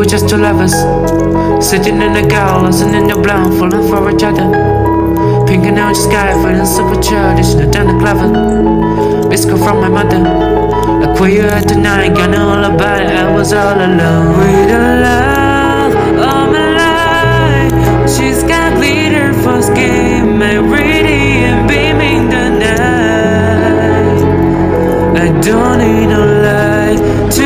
were just two lovers, sitting in a car, lost in your blonde, falling for each other. Pink and orange sky, feeling super childish, no down the clever. Missed call from my mother, I call you at tonight, got know all about it. I was all alone with the love of my life. She's got glitter for skin, my radiant beaming the night. I don't need no light to